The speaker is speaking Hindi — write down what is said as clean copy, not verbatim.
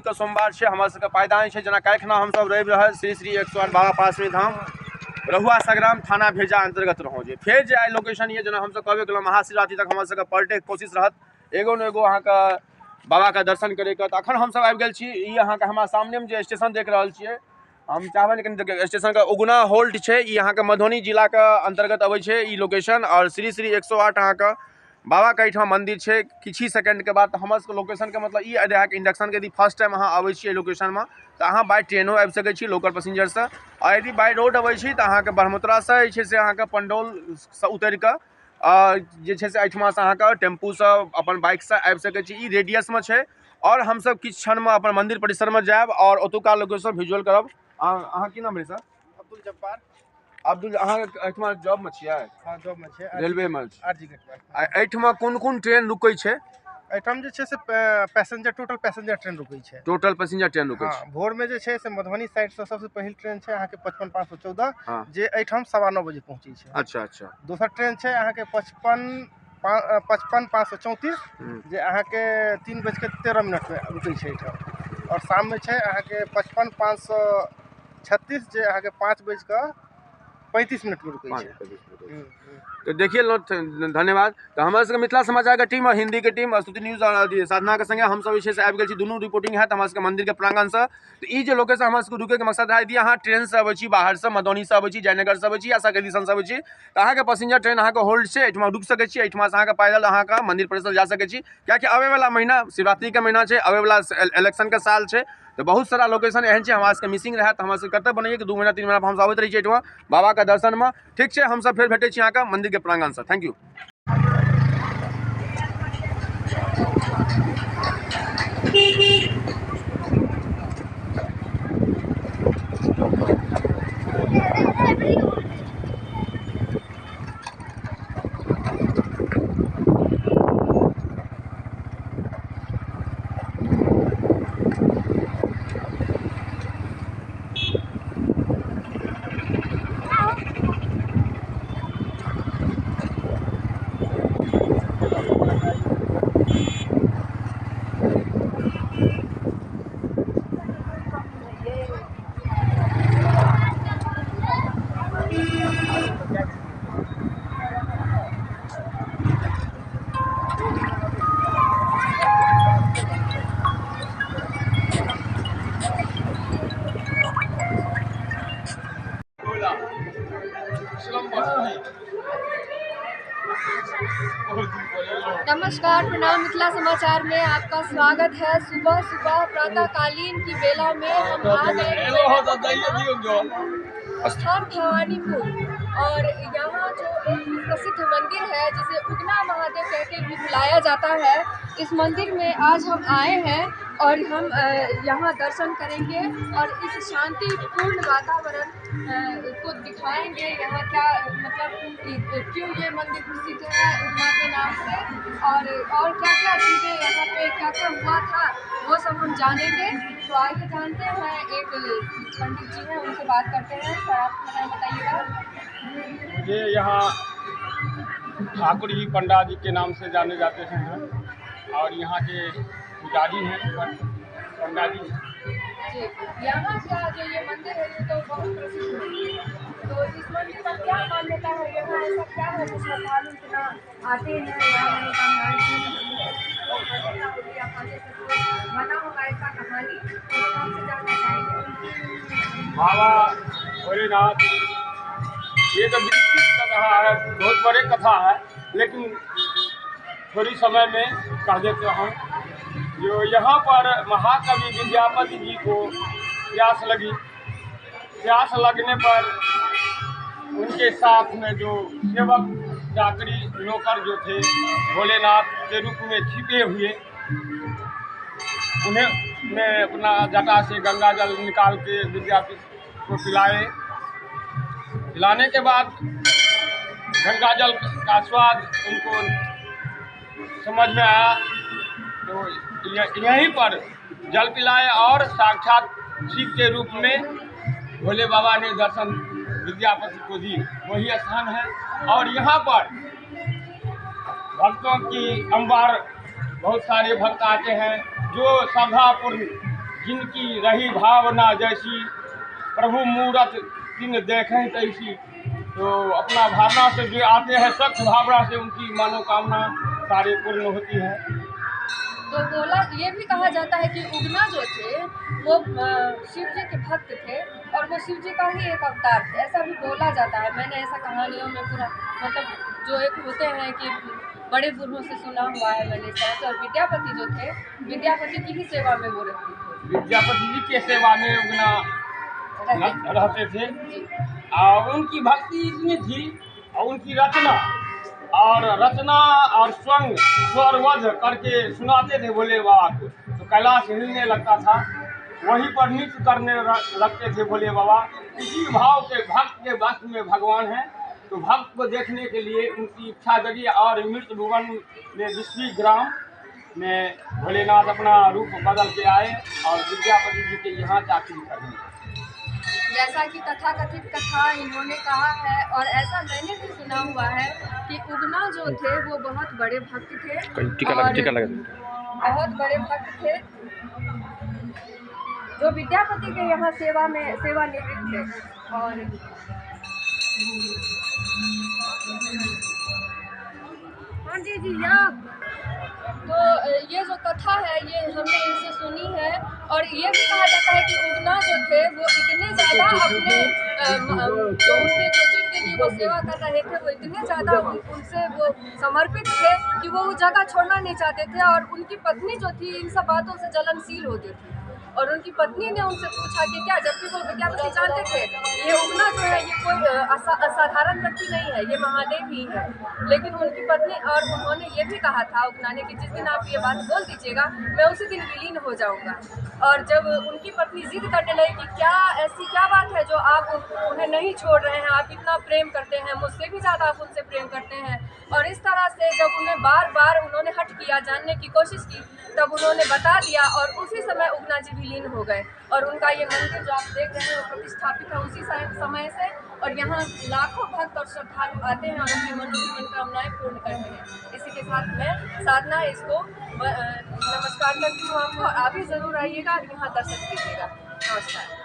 के सोमवार है, हमारे सबके पायदान है जना काल्हिखना हम सब रवि रहे श्री श्री 108 बाबा पासमी धाम रहुआ संग्राम थाना भेजा अंतर्गत रहो जे फिर जे आई लोकेशन ये जना हम सब कहबे केलहुँ महाशिवरात्रि तक हमारे सबके पर डे कोशिश रहत एगो न एगो अहाँके बाबा के दर्शन करे के। अखन हम सब आबि गेल छी ई अहाँके हमरा सामने में जे स्टेशन देख रहल छियै हम चाहबै लेकिन स्टेशन के उगना होल्ट है ई अहाँके मधुबनी जिला के अंतर्गत अबै छै ई लोकेशन और श्री श्री 108 अहाँके बाबा के एहिठाम मंदिर है। किछ ही सेकंड के बाद हमर सबके लोकेशन के मतलब ई अहाँके इंडक्शन के यदि फर्स्ट टाइम अहाँ अबै छियै लोकेशन में तो अहाँ बाय ट्रेनो आबि सकै छी लोकल पैसेंजर से और यदि बाय रोड अबै छी तो अहाँके ब्रह्मपुत्रा से जे छै से अहाँके पंडौल से उतर के जे छै से एहिठमा से अहाँके टेम्पू से अपन बाइक से आबि सकै छी ई रेडियस में छै। और हम सब किछ क्षण में अपन मंदिर परिसर में जायब और ओतुका लोकेशन विजुअल करब। अहाँ की नाम भेल सर? अब्दुल जब्बार। अब्दुल अहाँ एहिठमा जॉब में छियै? हाँ जॉब में छियै रेलवे में। आरजी गेट पर। एहिठमा कोन ट्रेन रुकै छै? एहिठाम जे छै से पैसेंजर टोटल पैसेंजर ट्रेन रुकै छै। टोटल पैसेंजर ट्रेन रुकै छै। हाँ भोर में जे छै से मधुबनी साइड से सबसे पहिल ट्रेन छै अहाँके 55-514 हाँ। जे एहिठाम 9:15 बजे पहुँची छै। अच्छा अच्छा। दोसर ट्रेन छै अहाँके 55-534 जे अहाँके 3:13 में रुकै छै एहिठाम। और शाम में छै अहाँके 55-536 जे अहाँके 5:35 में रुकै छै। तो देखिए लो धन्यवाद। तो हमारे सबके मिथिला समाचार के टीम और हिंदी के टीम स्तुति न्यूज और साधना के संगे हम सब जे छै से आबि गेल छी दुनू रिपोर्टिंग है हमारे सबके मंदिर के प्रांगण से। तो ई जे लोकेशन हमारे सबके रुके के मकसद है यदि अहाँ ट्रेन से अबै छी बाहर से मधुबनी से अबै छी जयनगर से अबै छी या सकरी दिसन से अबै छी तो अहाँके पैसेंजर ट्रेन अहाँके होल्ड छै एहिठमा रुक सकै छी एहिठमा से अहाँके पैदल अहाँके मंदिर परिसर जा सकै छी कियाकि आवे वाला महीना शिवरात्रि के महीना छै आवे वाला इलेक्शन के साल छै तो बहुत सारा लोकेशन एहन छै हमरा सबके मिसिंग रहा तो हमरा सबके कर्तव्य बनैए कि 2 महीना 3 महीना हम सब आबैत रही एहिठमा बाबा के दर्शन में। ठीक छै हम सब फिर भेटै छी अहाँके मंदिर के प्रांगण से। Thank you. नमस्कार प्रणाम मिथिला समाचार में आपका स्वागत है। सुबह सुबह प्रातःकालीन की बेला में हम आ गए स्थान भवानीपुर और यहाँ जो एक प्रसिद्ध मंदिर है जिसे उगना महादेव कहकर भी बुलाया जाता है इस मंदिर में आज हम आए हैं और हम यहाँ दर्शन करेंगे और इस शांतिपूर्ण वातावरण को दिखाएंगे। यहाँ क्या मतलब क्यों ये मंदिर प्रसिद्ध है उगना के नाम से और क्या क्या चीज़ें यहाँ पे क्या क्या हुआ था वो सब हम जानेंगे। तो आइए जानते हैं एक पंडित जी हैं उनसे बात करते हैं। सर आप नाम बताइएगा। ये यहाँ ठाकुर जी पंडा जी के नाम से जाने जाते हैं और यहाँ के पुजारी हैं पंडा जी। यहाँ का जो ये मंदिर है ये तो बहुत प्रसिद्ध है तो इस मंदिर का क्या मान्यता है? यहाँ ऐसा क्या है जो श्रद्धालु इतना आते हैं यहाँ बना होगा ऐसा कहानी तो हमसे जानना चाहेंगे। बाबा भोलेनाथ ये तो विस्तृत कथा है बहुत बड़े कथा है लेकिन थोड़ी समय में कह देते हैं। जो यहाँ पर महाकवि विद्यापति जी को प्यास लगी, प्यास लगने पर उनके साथ में जो सेवक चाकरी नौकर जो थे भोलेनाथ के रूप में छिपे हुए उन्हें अपना जटा से गंगा जल निकाल के विद्यापति को पिलाए। पिलाने के बाद गंगा जल का स्वाद उनको समझ में आया तो यहीं पर जल पिलाए और साक्षात शिव के रूप में भोले बाबा ने दर्शन विद्यापति को दी। वही स्थान है और यहाँ पर भक्तों की अंबार बहुत सारे भक्त आते हैं जो श्रद्धापूर्ण जिनकी रही भावना जैसी, प्रभु मूरत तिन देखें तैसी। तो अपना भावना से जो आते हैं, स्वच्छ भावना से उनकी मनोकामना सारी पूर्ण होती है। तो बोला ये भी कहा जाता है कि उगना जो थे वो शिव जी के भक्त थे और वो शिव जी का ही एक अवतार थे, ऐसा भी बोला जाता है। मैंने ऐसा कहानियों में पूरा मतलब जो एक होते हैं कि बड़े बूढ़ों से सुना हुआ है मैंने इस तरह से। और विद्यापति जो थे, विद्यापति की ही सेवा में वो रहते थे, विद्यापति जी के सेवा में उगना रहते थे। और उनकी भक्ति इतनी थी और उनकी रचना और स्वरवध करके सुनाते थे भोले बाबा को, तो कैलाश हिलने लगता था। वहीं पर नृत्य करने लगते थे भोले बाबा। इसी भाव के भक्त के वश में भगवान है। तो भक्त को देखने के लिए उनकी इच्छा जगी और मृत भुवन में 20 ग्राम में भोलेनाथ अपना रूप बदल के आए और विद्यापति जी के यहाँ चाकरी करने। जैसा कि तथाकथित कथा इन्होंने कहा है और ऐसा मैंने भी सुना हुआ है कि उगना जो थे वो बहुत बड़े भक्त थे और बहुत बड़े भक्त थे जो विद्यापति के यहाँ सेवानिवृत्त थे। और हाँ जी तो ये जो कथा है ये हमने इनसे सुनी है। और ये भी कहा जाता है कि उगना जो थे वो इतने ज़्यादा अपने जो उनके जो जिनके लिए वो सेवा कर रहे थे वो इतने ज़्यादा उनसे वो समर्पित थे कि वो जगह छोड़ना नहीं चाहते थे। और उनकी पत्नी जो थी इन सब बातों से जलनशील होती थी और उनकी पत्नी ने उनसे पूछा कि क्या, जबकि वो विद्यापति जानते थे ये उगना जो है ये कोई असाधारण व्यक्ति नहीं है, ये महादेव ही है। लेकिन उनकी पत्नी और उन्होंने ये भी कहा था उगना ने कि जिस दिन आप ये बात बोल दीजिएगा मैं उसी दिन विलीन हो जाऊंगा। और जब उनकी पत्नी जिद करने लगी कि क्या ऐसी क्या बात है जो आप उन्हें नहीं छोड़ रहे हैं, आप इतना प्रेम करते हैं, मुझसे भी ज़्यादा आप उनसे प्रेम करते हैं। और इस तरह से जब उन्हें बार बार उन्होंने हट किया, जानने की कोशिश की, तब उन्होंने बता दिया और उसी समय उगना जी विलीन हो गए। और उनका ये मंदिर जो आप देख रहे हैं वो प्रतिष्ठापित है उसी समय से। और यहाँ लाखों भक्त और श्रद्धालु आते हैं और अपनी मनोकामनाएं पूर्ण करते हैं। इसी के साथ मैं साधना इसको नमस्कार करती हूँ आपको। आप भी ज़रूर आइएगा, यहाँ दर्शन कीजिएगा। नमस्कार।